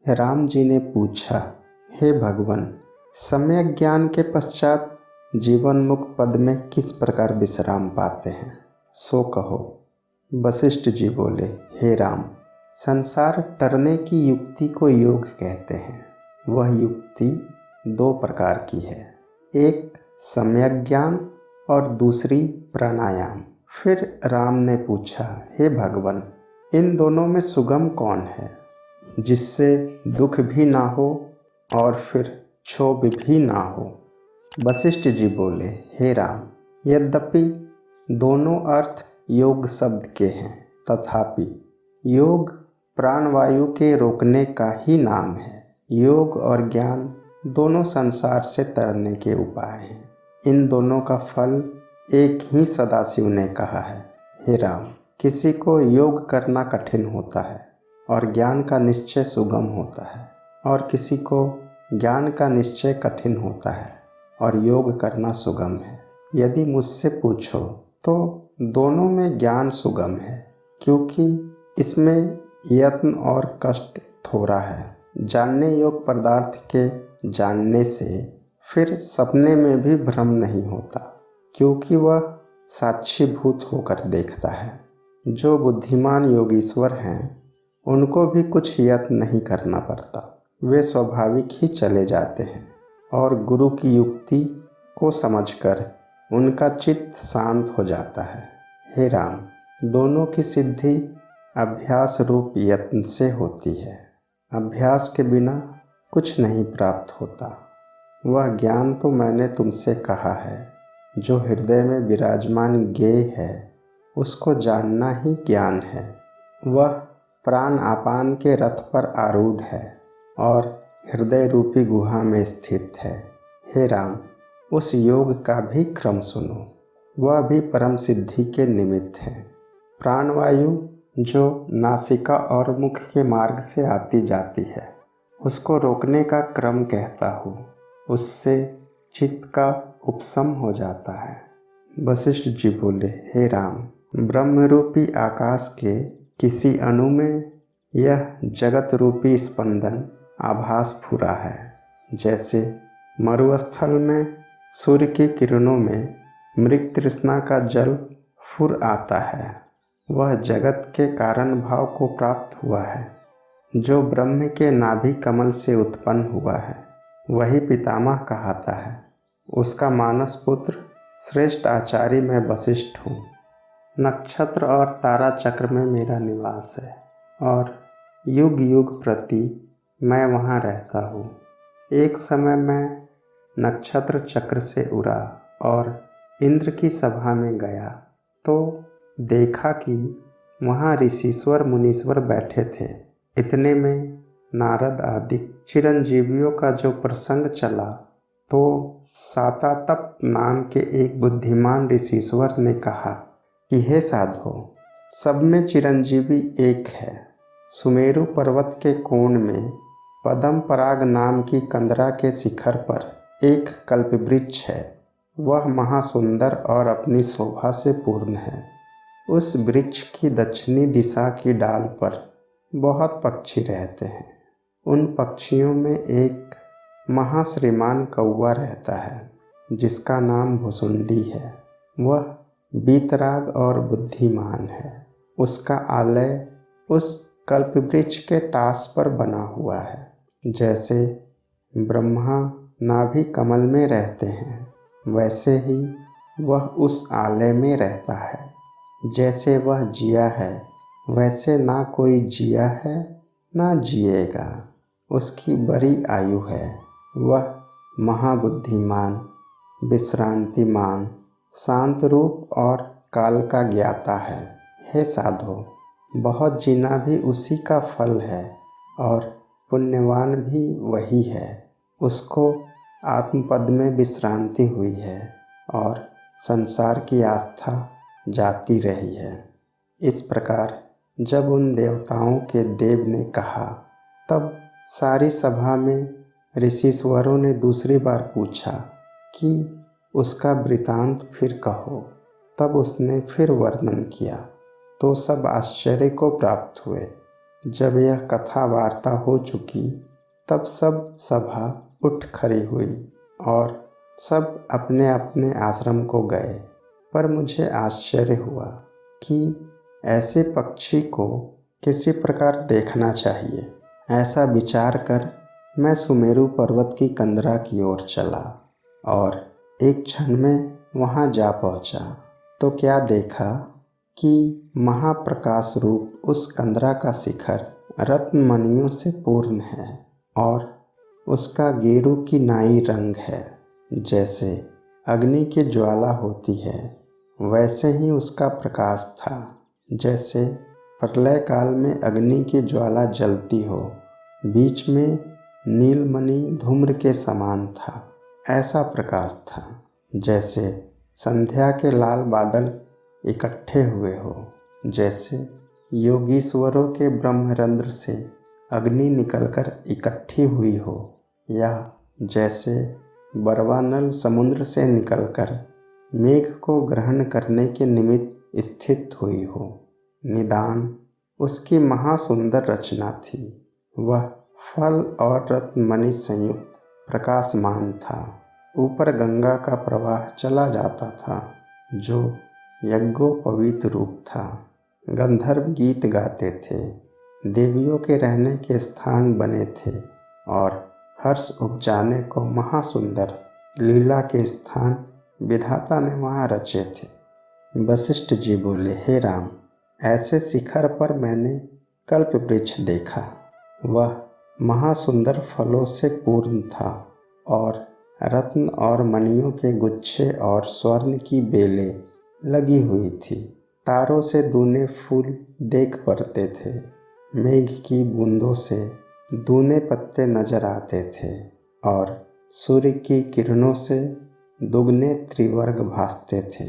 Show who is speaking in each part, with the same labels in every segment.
Speaker 1: राम जी ने पूछा, हे भगवान, सम्यक ज्ञान के पश्चात जीवन मुक्त पद में किस प्रकार विश्राम पाते हैं, सो कहो। वशिष्ठ जी बोले, हे राम, संसार तरने की युक्ति को योग कहते हैं। वह युक्ति दो प्रकार की है, एक सम्यक ज्ञान और दूसरी प्राणायाम। फिर राम ने पूछा, हे भगवान, इन दोनों में सुगम कौन है, जिससे दुख भी ना हो और फिर क्षोभ भी ना हो। वशिष्ठ जी बोले, हे राम, यद्यपि दोनों अर्थ योग शब्द के हैं, तथापि योग प्राणवायु के रोकने का ही नाम है। योग और ज्ञान दोनों संसार से तरने के उपाय हैं। इन दोनों का फल एक ही सदाशिव ने कहा है। हे राम, किसी को योग करना कठिन होता है और ज्ञान का निश्चय सुगम होता है, और किसी को ज्ञान का निश्चय कठिन होता है और योग करना सुगम है। यदि मुझसे पूछो तो दोनों में ज्ञान सुगम है, क्योंकि इसमें यत्न और कष्ट थोड़ा है। जानने योग पदार्थ के जानने से फिर सपने में भी भ्रम नहीं होता, क्योंकि वह साक्षीभूत होकर देखता है। जो बुद्धिमान योगीश्वर हैं, उनको भी कुछ यत्न नहीं करना पड़ता, वे स्वाभाविक ही चले जाते हैं और गुरु की युक्ति को समझकर उनका चित्त शांत हो जाता है। हे राम, दोनों की सिद्धि अभ्यास रूप यत्न से होती है। अभ्यास के बिना कुछ नहीं प्राप्त होता। वह ज्ञान तो मैंने तुमसे कहा है, जो हृदय में विराजमान ज्ञेय है, उसको जानना ही ज्ञान है। वह प्राण आपान के रथ पर आरूढ़ है और हृदय रूपी गुहा में स्थित है। हे राम, उस योग का भी क्रम सुनो, वह भी परम सिद्धि के निमित्त है। प्राणवायु जो नासिका और मुख के मार्ग से आती जाती है, उसको रोकने का क्रम कहता हूँ। उससे चित्त का उपशम हो जाता है। वशिष्ठ जी बोले, हे राम, ब्रह्मरूपी आकाश के किसी अणु में यह जगत रूपी स्पंदन आभास फुरा है। जैसे मरुस्थल में सूर्य की किरणों में मृग तृष्णा का जल फुर आता है, वह जगत के कारण भाव को प्राप्त हुआ है। जो ब्रह्म के नाभि कमल से उत्पन्न हुआ है, वही पितामह कहता है। उसका मानस पुत्र श्रेष्ठ आचार्य मैं वशिष्ठ हूँ। नक्षत्र और तारा चक्र में मेरा निवास है और युग युग प्रति मैं वहाँ रहता हूँ। एक समय मैं नक्षत्र चक्र से उड़ा और इंद्र की सभा में गया तो देखा कि वहाँ ऋषिश्वर मुनीश्वर बैठे थे। इतने में नारद आदि चिरंजीवियों का जो प्रसंग चला तो सातातप नाम के एक बुद्धिमान ऋषिश्वर ने कहा कि हे साधो, सब में चिरंजीवी एक है। सुमेरु पर्वत के कोण में पद्म पराग नाम की कंदरा के शिखर पर एक कल्पवृक्ष है। वह महासुंदर और अपनी शोभा से पूर्ण है। उस वृक्ष की दक्षिणी दिशा की डाल पर बहुत पक्षी रहते हैं। उन पक्षियों में एक महाश्रीमान कौवा रहता है, जिसका नाम भुसुंडी है। वह वीतराग और बुद्धिमान है। उसका आलय उस कल्पवृक्ष के टास पर बना हुआ है। जैसे ब्रह्मा नाभि कमल में रहते हैं, वैसे ही वह उस आलय में रहता है। जैसे वह जिया है, वैसे ना कोई जिया है ना जिएगा। उसकी बड़ी आयु है। वह महाबुद्धिमान, विश्रांतिमान, शांत रूप और काल का ज्ञाता है। हे साधो, बहुत जीना भी उसी का फल है और पुण्यवान भी वही है। उसको आत्मपद में विश्रांति हुई है और संसार की आस्था जाती रही है। इस प्रकार जब उन देवताओं के देव ने कहा, तब सारी सभा में ऋषिश्वरों ने दूसरी बार पूछा कि उसका वृतांत फिर कहो। तब उसने फिर वर्णन किया तो सब आश्चर्य को प्राप्त हुए। जब यह कथा वार्ता हो चुकी तब सब सभा उठ खड़ी हुई और सब अपने अपने आश्रम को गए। पर मुझे आश्चर्य हुआ कि ऐसे पक्षी को किसी प्रकार देखना चाहिए। ऐसा विचार कर मैं सुमेरु पर्वत की कंदरा की ओर चला और एक क्षण में वहां जा पहुंचा तो क्या देखा कि महाप्रकाश रूप उस कंदरा का शिखर रत्न मणियों से पूर्ण है और उसका गेरू की नाई रंग है। जैसे अग्नि की ज्वाला होती है वैसे ही उसका प्रकाश था। जैसे प्रलय काल में अग्नि की ज्वाला जलती हो, बीच में नीलमणि धूम्र के समान था, ऐसा प्रकाश था। जैसे संध्या के लाल बादल इकट्ठे हुए हो, जैसे योगीश्वरों के ब्रह्मरंध्र से अग्नि निकलकर इकट्ठी हुई हो, या जैसे बरवानल समुद्र से निकलकर मेघ को ग्रहण करने के निमित्त स्थित हुई हो। निदान उसकी महासुंदर रचना थी। वह फल और रत्नमणि संयुक्त प्रकाशमान था। ऊपर गंगा का प्रवाह चला जाता था जो यज्ञोपवीत रूप था। गंधर्व गीत गाते थे, देवियों के रहने के स्थान बने थे और हर्ष उपजाने को महासुंदर लीला के स्थान विधाता ने वहाँ रचे थे। वशिष्ठ जी बोले, हे राम, ऐसे शिखर पर मैंने कल्प वृक्ष देखा। वह महासुंदर फलों से पूर्ण था और रत्न और मणियों के गुच्छे और स्वर्ण की बेलें लगी हुई थी। तारों से दूने फूल देख पड़ते थे। मेघ की बूंदों से दूने पत्ते नजर आते थे और सूर्य की किरणों से दुगने त्रिवर्ग भासते थे,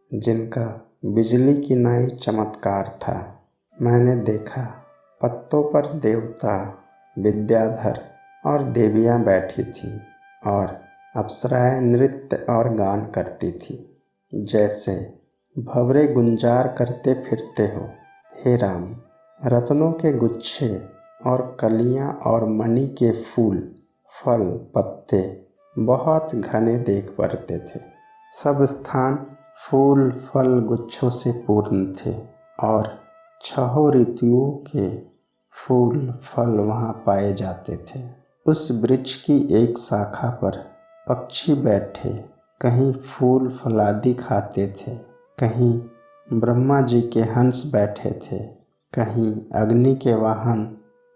Speaker 1: जिनका बिजली की नाई चमत्कार था। मैंने देखा पत्तों पर देवता, विद्याधर और देवियां बैठी थी और अप्सराएं नृत्य और गान करती थी, जैसे भंवरे गुंजार करते फिरते हो। हे राम, रत्नों के गुच्छे और कलियां और मणि के फूल, फल, पत्ते बहुत घने देख पड़ते थे। सब स्थान फूल, फल, गुच्छों से पूर्ण थे और छहों ऋतुओं के फूल, फल वहाँ पाए जाते थे। उस वृक्ष की एक शाखा पर पक्षी बैठे कहीं फूल फलादि खाते थे, कहीं ब्रह्मा जी के हंस बैठे थे, कहीं अग्नि के वाहन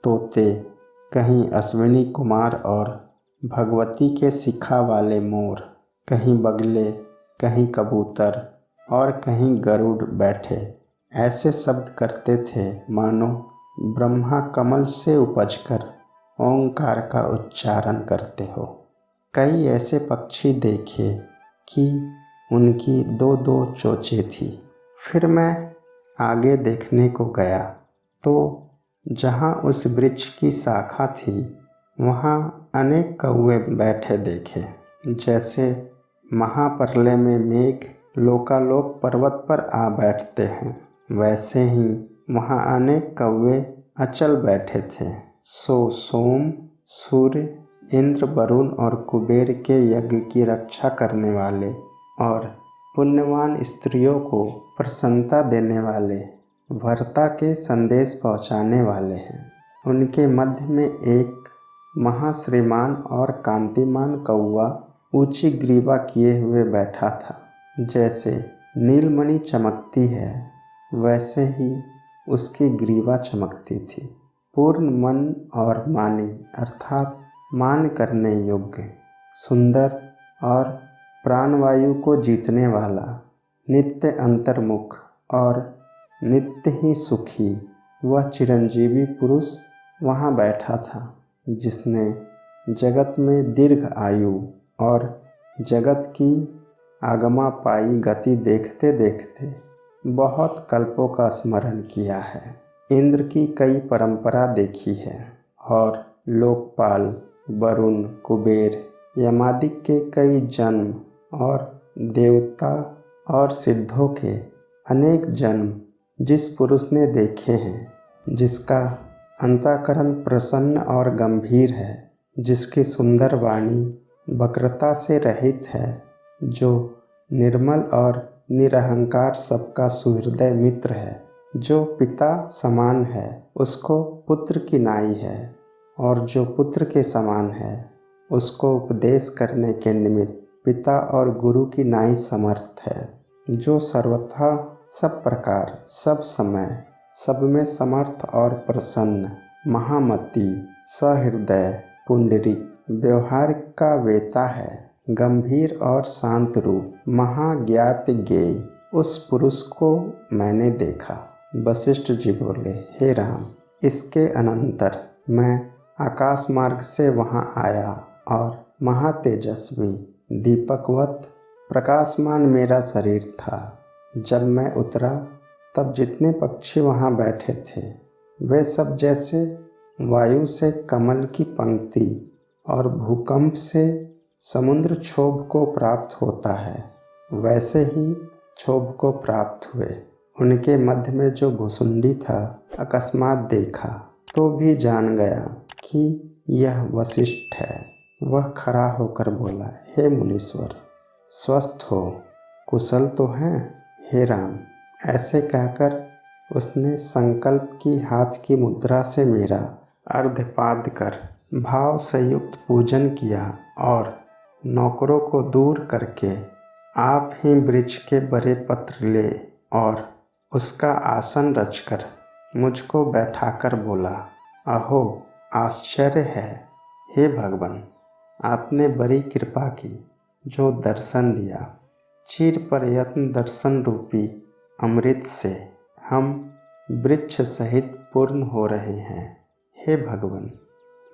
Speaker 1: तोते, कहीं अश्विनी कुमार और भगवती के शिखा वाले मोर, कहीं बगले, कहीं कबूतर और कहीं गरुड़ बैठे ऐसे शब्द करते थे मानो ब्रह्मा कमल से उपजकर ओंकार का उच्चारण करते हो। कई ऐसे पक्षी देखे कि उनकी दो दो चोंचें थी। फिर मैं आगे देखने को गया तो जहाँ उस वृक्ष की शाखा थी वहाँ अनेक कौवे बैठे देखे। जैसे महाप्रलय में मेघ लोकालोक पर्वत पर आ बैठते हैं, वैसे ही वहाँ अनेक कौवे अचल बैठे थे। सो सोम, सूर्य, इंद्र, वरुण और कुबेर के यज्ञ की रक्षा करने वाले और पुण्यवान स्त्रियों को प्रसन्नता देने वाले, भर्ता के संदेश पहुँचाने वाले हैं। उनके मध्य में एक महाश्रीमान और कांतिमान कौवा ऊंची ग्रीवा किए हुए बैठा था। जैसे नीलमणि चमकती है वैसे ही उसकी ग्रीवा चमकती थी। पूर्ण मन और मानी अर्थात मान करने योग्य, सुंदर और प्राणवायु को जीतने वाला, नित्य अंतर्मुख और नित्य ही सुखी वह चिरंजीवी पुरुष वहाँ बैठा था, जिसने जगत में दीर्घ आयु और जगत की आगमा पाई गति देखते देखते बहुत कल्पों का स्मरण किया है। इंद्र की कई परंपरा देखी है और लोकपाल, वरुण, कुबेर, यमादिक के कई जन्म और देवता और सिद्धों के अनेक जन्म जिस पुरुष ने देखे हैं, जिसका अंतःकरण प्रसन्न और गंभीर है, जिसकी सुंदर वाणी वक्रता से रहित है, जो निर्मल और निरहंकार सबका सुहृदय मित्र है, जो पिता समान है उसको पुत्र की नाई है, और जो पुत्र के समान है उसको उपदेश करने के निमित्त पिता और गुरु की नाई समर्थ है, जो सर्वथा सब प्रकार सब समय सब में समर्थ और प्रसन्न, महामती, सहृदय, पुंडरीक, व्यवहार का वेता है, गंभीर और शांत रूप, महाज्ञात ज्ञेय, उस पुरुष को मैंने देखा। वशिष्ठ जी बोले, हे राम, इसके अनंतर मैं आकाश मार्ग से वहाँ आया और महातेजस्वी दीपकवत प्रकाशमान मेरा शरीर था। जब मैं उतरा तब जितने पक्षी वहाँ बैठे थे वे सब जैसे वायु से कमल की पंक्ति और भूकंप से समुद्र क्षोभ को प्राप्त होता है वैसे ही क्षोभ को प्राप्त हुए। उनके मध्य में जो भुसुंडी था अकस्मात देखा तो भी जान गया कि यह वशिष्ठ है। वह खड़ा होकर बोला, हे मुनीश्वर, स्वस्थ हो, कुशल तो हैं? हे राम, ऐसे कहकर उसने संकल्प की हाथ की मुद्रा से मेरा अर्घ्यपाद कर भाव से युक्त पूजन किया और नौकरों को दूर करके आप ही वृक्ष के बड़े पत्र ले और उसका आसन रचकर मुझको बैठाकर बोला, अहो आश्चर्य है, हे भगवान, आपने बड़ी कृपा की जो दर्शन दिया। चिर प्रयत्न दर्शन रूपी अमृत से हम वृक्ष सहित पूर्ण हो रहे हैं। हे भगवान,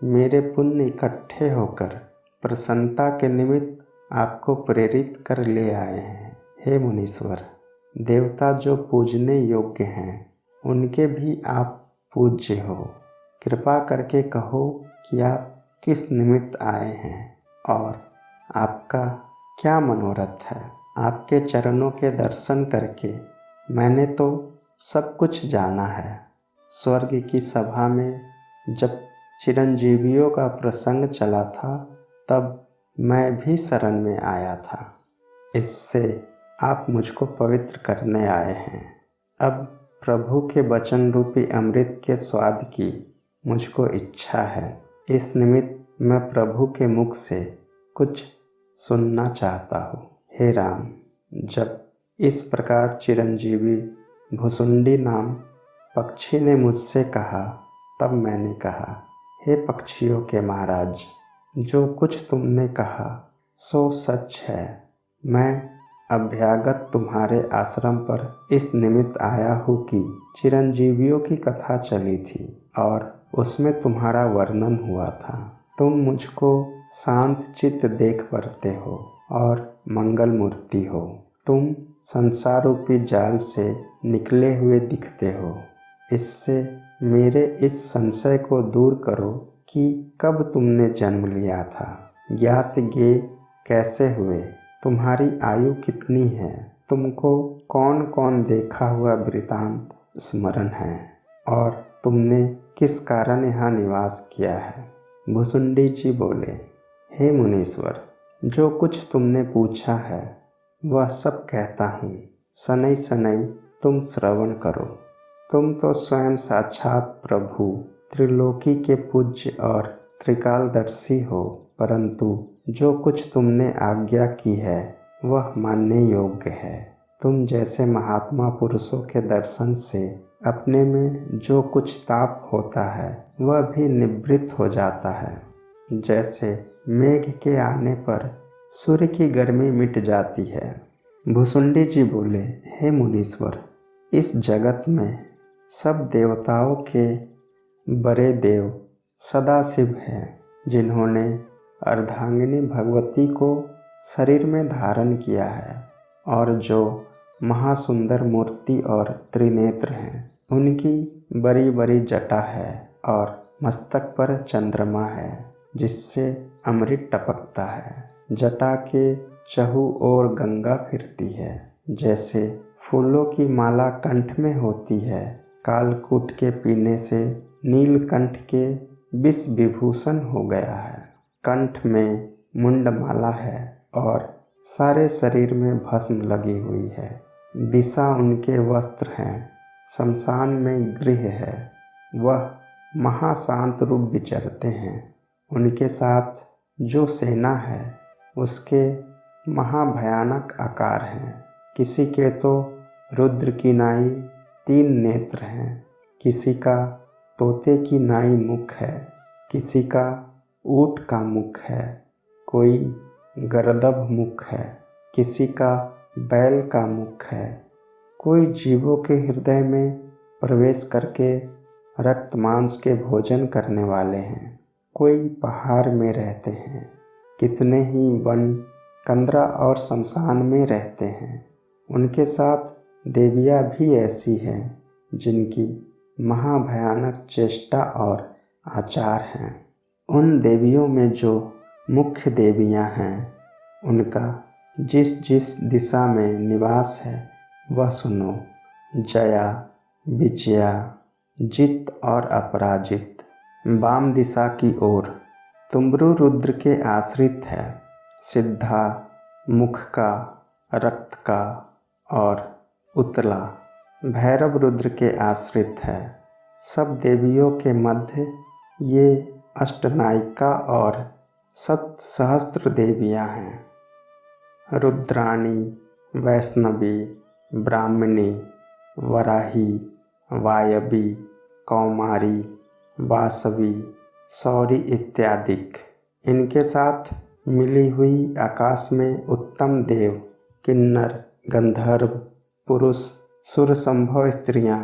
Speaker 1: मेरे पुण्य इकट्ठे होकर प्रसन्नता के निमित्त आपको प्रेरित कर ले आए हैं। हे मुनीश्वर, देवता जो पूजने योग्य हैं उनके भी आप पूज्य हो। कृपा करके कहो कि आप किस निमित्त आए हैं और आपका क्या मनोरथ है। आपके चरणों के दर्शन करके मैंने तो सब कुछ जाना है। स्वर्ग की सभा में जब चिरंजीवियों का प्रसंग चला था तब मैं भी शरण में आया था। इससे आप मुझको पवित्र करने आए हैं। अब प्रभु के वचन रूपी अमृत के स्वाद की मुझको इच्छा है। इस निमित्त मैं प्रभु के मुख से कुछ सुनना चाहता हूँ। हे राम, जब इस प्रकार चिरंजीवी भुसुंडी नाम पक्षी ने मुझसे कहा तब मैंने कहा, हे पक्षियों के महाराज, जो कुछ तुमने कहा सो सच है। मैं अभ्यागत तुम्हारे आश्रम पर इस निमित्त आया हूँ कि चिरंजीवियों की कथा चली थी और उसमें तुम्हारा वर्णन हुआ था। तुम मुझको शांत चित्त देख पड़ते हो और मंगल मूर्ति हो। तुम संसार रूपी जाल से निकले हुए दिखते हो। इससे मेरे इस संशय को दूर करो कि कब तुमने जन्म लिया था, ज्ञात ज्ञेय कैसे हुए, तुम्हारी आयु कितनी है, तुमको कौन कौन देखा हुआ वृतांत स्मरण है और तुमने किस कारण यहाँ निवास किया है। भुसुंडी जी बोले, हे मुनीश्वर, जो कुछ तुमने पूछा है वह सब कहता हूँ। शनै शनै तुम श्रवण करो। तुम तो स्वयं साक्षात प्रभु त्रिलोकी के पूज्य और त्रिकालदर्शी हो, परंतु जो कुछ तुमने आज्ञा की है वह मानने योग्य है। तुम जैसे महात्मा पुरुषों के दर्शन से अपने में जो कुछ ताप होता है वह भी निवृत्त हो जाता है। जैसे मेघ के आने पर सूर्य की गर्मी मिट जाती है। भुसुंडी जी बोले, हे मुनीश्वर, इस जगत में सब देवताओं के बड़े देव सदाशिव हैं, जिन्होंने अर्धांगिनी भगवती को शरीर में धारण किया है और जो महासुंदर मूर्ति और त्रिनेत्र हैं। उनकी बड़ी बड़ी जटा है और मस्तक पर चंद्रमा है जिससे अमृत टपकता है। जटा के चहु ओर गंगा फिरती है। जैसे फूलों की माला कंठ में होती है, कालकूट के पीने से नीलकंठ के विष विभूषण हो गया है। कंठ में मुंडमाला है और सारे शरीर में भस्म लगी हुई है। दिशा उनके वस्त्र हैं, शमशान में गृह है। वह महाशांत रूप विचरते हैं। उनके साथ जो सेना है उसके महाभयानक आकार हैं। किसी के तो रुद्र की नाई 3 नेत्र हैं, किसी का तोते की नाई मुख है, किसी का ऊँट का मुख है, कोई गर्दभ मुख है, किसी का बैल का मुख है। कोई जीवों के हृदय में प्रवेश करके रक्त मांस के भोजन करने वाले हैं। कोई पहाड़ में रहते हैं, कितने ही वन कंदरा और शमशान में रहते हैं। उनके साथ देवियाँ भी ऐसी हैं जिनकी महाभयानक चेष्टा और आचार हैं। उन देवियों में जो मुख्य देवियाँ हैं उनका जिस जिस दिशा में निवास है वह सुनो। जया, विजया, जित और अपराजित। वाम दिशा की ओर तुम्बरु रुद्र के आश्रित है। सिद्धा मुख का, रक्त का और उत्तला भैरव रुद्र के आश्रित है। सब देवियों के मध्य ये अष्टनायिका और सहस्त्र देवियाँ हैं। रुद्राणी, वैष्णवी, ब्राह्मणी, वराही, वायवी, कौमारी, वासवी, सौरी इत्यादि। इनके साथ मिली हुई आकाश में उत्तम देव, किन्नर, गंधर्व, पुरुष, सुर संभव स्त्रियां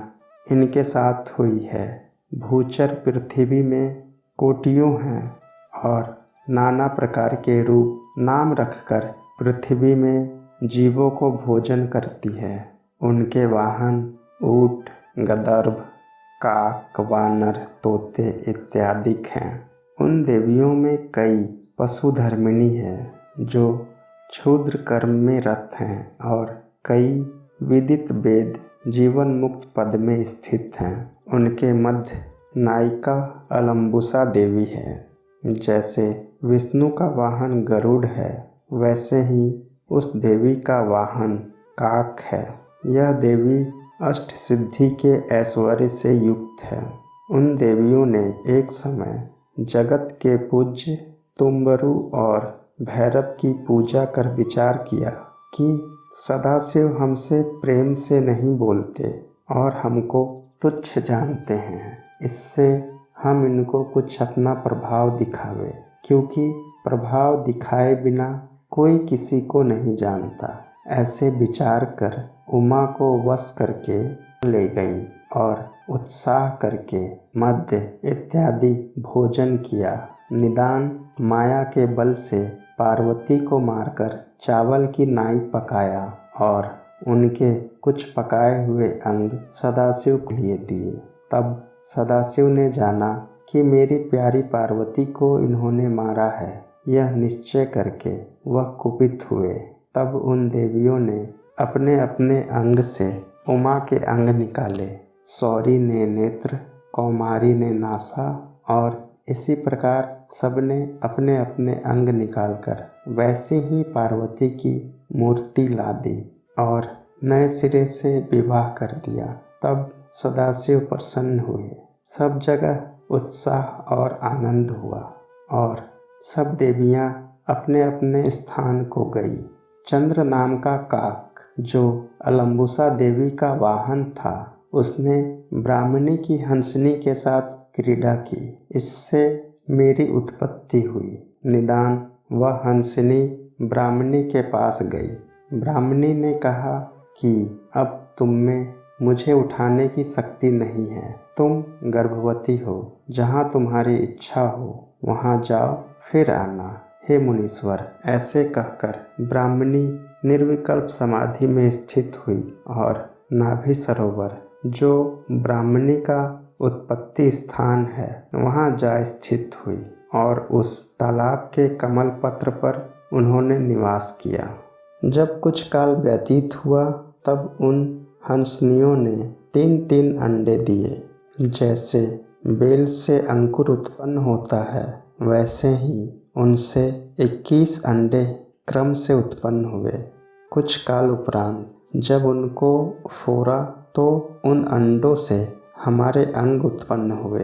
Speaker 1: इनके साथ हुई है। भूचर पृथ्वी में कोटियों हैं और नाना प्रकार के रूप नाम रखकर पृथ्वी में जीवों को भोजन करती है। उनके वाहन ऊँट, गदर्भ, काक, वानर, तोते इत्यादि हैं। उन देवियों में कई पशुधर्मिणी हैं जो क्षुद्र कर्म में रत हैं और कई विदित वेद जीवन मुक्त पद में स्थित हैं। उनके मध्य नायिका अलम्बुसा देवी है। जैसे विष्णु का वाहन गरुड़ है वैसे ही उस देवी का वाहन काक है। यह देवी अष्ट सिद्धि के ऐश्वर्य से युक्त है। उन देवियों ने एक समय जगत के पूज्य तुम्बरु और भैरव की पूजा कर विचार किया कि सदाशिव हमसे प्रेम से नहीं बोलते और हमको तुच्छ जानते हैं। इससे हम इनको कुछ अपना प्रभाव दिखावे, क्योंकि प्रभाव दिखाए बिना कोई किसी को नहीं जानता। ऐसे विचार कर उमा को वश करके ले गई और उत्साह करके मद्य इत्यादि भोजन किया। निदान माया के बल से पार्वती को मारकर चावल की नाई पकाया और उनके कुछ पकाए हुए अंग सदाशिव को लिए दिए। तब सदाशिव ने जाना कि मेरी प्यारी पार्वती को इन्होंने मारा है। यह निश्चय करके वह कुपित हुए। तब उन देवियों ने अपने अपने अंग से उमा के अंग निकाले। सौरी ने नेत्र, कौमारी ने नासा और इसी प्रकार सबने अपने अपने अंग निकालकर वैसे ही पार्वती की मूर्ति ला दी और नए सिरे से विवाह कर दिया। तब सदाशिव प्रसन्न हुए। सब जगह उत्साह और आनंद हुआ और सब देवियां अपने अपने स्थान को गई। चंद्र नाम का काक जो अलम्बुसा देवी का वाहन था, उसने ब्राह्मणी की हंसनी के साथ क्रीड़ा की। इससे मेरी उत्पत्ति हुई। निदान वह हंसनी ब्राह्मणी के पास गई। ब्राह्मणी ने कहा कि अब तुम में मुझे उठाने की शक्ति नहीं है। तुम गर्भवती हो, जहाँ तुम्हारी इच्छा हो वहाँ जाओ, फिर आना। हे मुनीश्वर, ऐसे कहकर ब्राह्मणी निर्विकल्प समाधि में स्थित हुई और नाभि सरोवर जो ब्राह्मणी का उत्पत्ति स्थान है वहाँ जा स्थित हुई और उस तालाब के कमल पत्र पर उन्होंने निवास किया। जब कुछ काल व्यतीत हुआ तब उन हंसनियों ने 3-3 अंडे दिए। जैसे बेल से अंकुर उत्पन्न होता है, वैसे ही उनसे 21 अंडे क्रम से उत्पन्न हुए। कुछ काल उपरांत जब उनको फोड़ा तो उन अंडों से हमारे अंग उत्पन्न हुए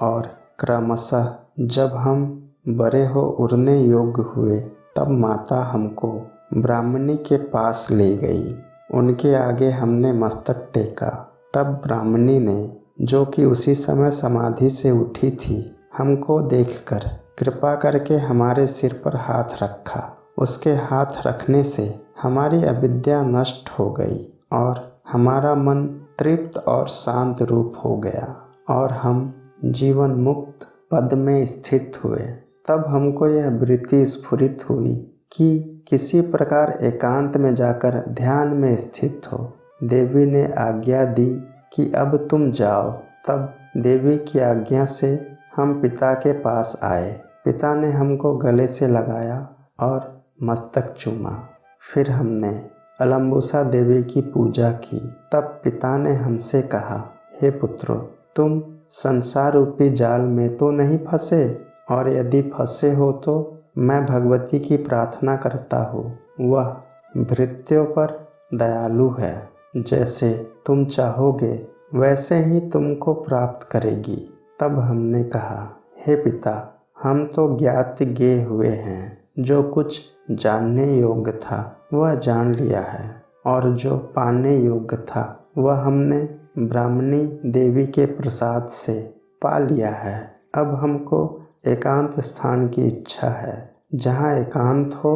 Speaker 1: और क्रमशः जब हम बड़े हो उड़ने योग्य हुए तब माता हमको ब्राह्मणी के पास ले गई। उनके आगे हमने मस्तक टेका। तब ब्राह्मणी ने, जो कि उसी समय समाधि से उठी थी, हमको देखकर कृपा करके हमारे सिर पर हाथ रखा। उसके हाथ रखने से हमारी अविद्या नष्ट हो गई और हमारा मन तृप्त और शांत रूप हो गया और हम जीवन मुक्त पद में स्थित हुए। तब हमको यह वृत्ति स्फुरित हुई कि किसी प्रकार एकांत में जाकर ध्यान में स्थित हो। देवी ने आज्ञा दी कि अब तुम जाओ। तब देवी की आज्ञा से हम पिता के पास आए। पिता ने हमको गले से लगाया और मस्तक चूमा। फिर हमने अलम्बुसा देवी की पूजा की। तब पिता ने हमसे कहा, हे पुत्रो, तुम संसार रूपी जाल में तो नहीं फंसे, और यदि फंसे हो तो मैं भगवती की प्रार्थना करता हूँ। वह भृत्यों पर दयालु है। जैसे तुम चाहोगे वैसे ही तुमको प्राप्त करेगी। तब हमने कहा, हे पिता, हम तो ज्ञात गे हुए हैं। जो कुछ जानने योग्य था वह जान लिया है और जो पाने योग्य था वह हमने ब्राह्मणी देवी के प्रसाद से पा लिया है। अब हमको एकांत स्थान की इच्छा है। जहाँ एकांत हो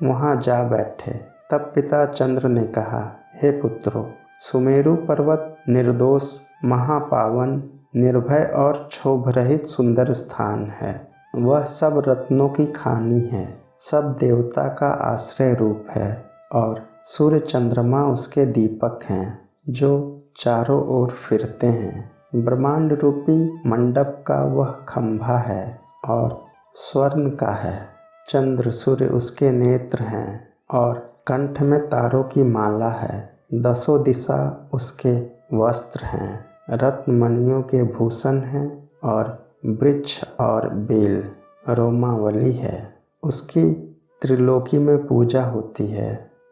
Speaker 1: वहाँ जा बैठे। तब पिता चंद्र ने कहा, हे पुत्रो, सुमेरु पर्वत निर्दोष, महापावन, निर्भय और क्षोभ रहित सुंदर स्थान है। वह सब रत्नों की खानी है, सब देवता का आश्रय रूप है और सूर्य चंद्रमा उसके दीपक हैं जो चारों ओर फिरते हैं। ब्रह्मांड रूपी मंडप का वह खंभा है और स्वर्ण का है। चंद्र सूर्य उसके नेत्र हैं और कंठ में तारों की माला है। दसों दिशा उसके वस्त्र हैं। रत्न मणियों के भूषण हैं और वृक्ष और बेल रोमावली है। उसकी त्रिलोकी में पूजा होती है।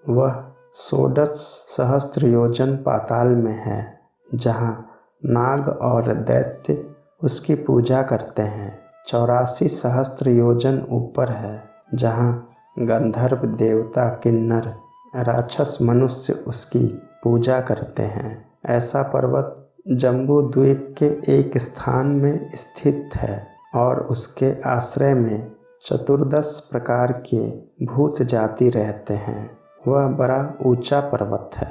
Speaker 1: वह 16 सहस्त्र योजन पाताल में है, जहाँ नाग और दैत्य उसकी पूजा करते हैं। 84 सहस्त्र योजन ऊपर है, जहाँ गंधर्व, देवता, किन्नर, राक्षस, मनुष्य उसकी पूजा करते हैं। ऐसा पर्वत जम्बू द्वीप के एक स्थान में स्थित है और उसके आश्रय में 14 प्रकार के भूत जाति रहते हैं। वह बड़ा ऊंचा पर्वत है।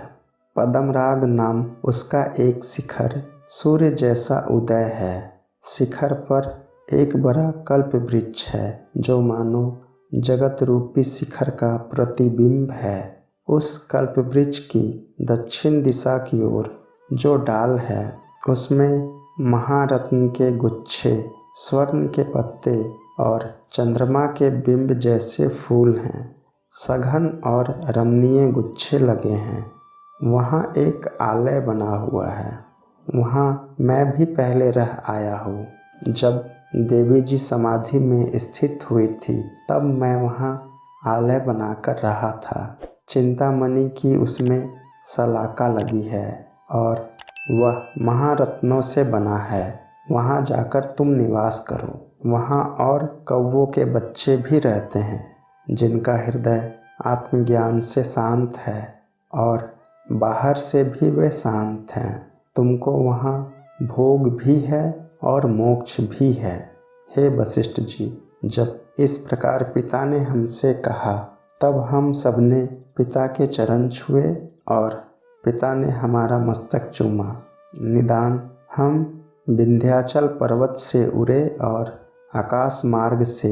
Speaker 1: पद्मराग नाम उसका एक शिखर सूर्य जैसा उदय है। शिखर पर एक बड़ा कल्प वृक्ष है जो मानो जगत रूपी शिखर का प्रतिबिंब है। उस कल्प वृक्ष की दक्षिण दिशा की ओर जो डाल है उसमें महारत्न के गुच्छे, स्वर्ण के पत्ते और चंद्रमा के बिंब जैसे फूल हैं। सघन और रमणीय गुच्छे लगे हैं। वहाँ एक आलय बना हुआ है। वहाँ मैं भी पहले रह आया हूँ। जब देवी जी समाधि में स्थित हुई थी तब मैं वहाँ आलय बनाकर रहा था। चिंतामणि की उसमें सलाका लगी है और वह महारत्नों से बना है। वहाँ जाकर तुम निवास करो। वहाँ और कौवों के बच्चे भी रहते हैं जिनका हृदय आत्मज्ञान से शांत है और बाहर से भी वे शांत हैं। तुमको वहाँ भोग भी है और मोक्ष भी है। हे वशिष्ठ जी, जब इस प्रकार पिता ने हमसे कहा तब हम सबने पिता के चरण छुए और पिता ने हमारा मस्तक चूमा। निदान हम विंध्याचल पर्वत से उड़े और आकाश मार्ग से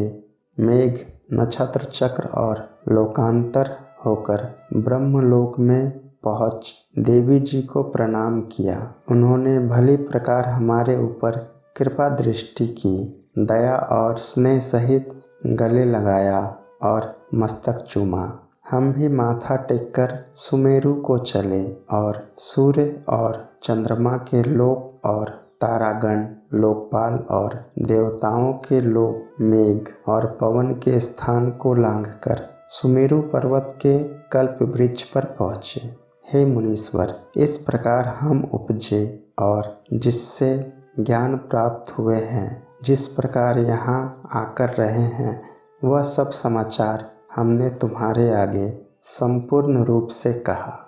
Speaker 1: मेघ, नक्षत्र चक्र और लोकांतर होकर ब्रह्मलोक में पहुँच देवी जी को प्रणाम किया। उन्होंने भली प्रकार हमारे ऊपर कृपा दृष्टि की, दया और स्नेह सहित गले लगाया और मस्तक चूमा। हम भी माथा टेककर सुमेरु को चले और सूर्य और चंद्रमा के लोक और तारागण, लोकपाल और देवताओं के लोक मेघ और पवन के स्थान को लांघकर सुमेरु पर्वत के कल्प वृक्ष पर पहुँचे। हे मुनीश्वर, इस प्रकार हम उपजे और जिससे ज्ञान प्राप्त हुए हैं, जिस प्रकार यहाँ आकर रहे हैं, वह सब समाचार हमने तुम्हारे आगे संपूर्ण रूप से कहा।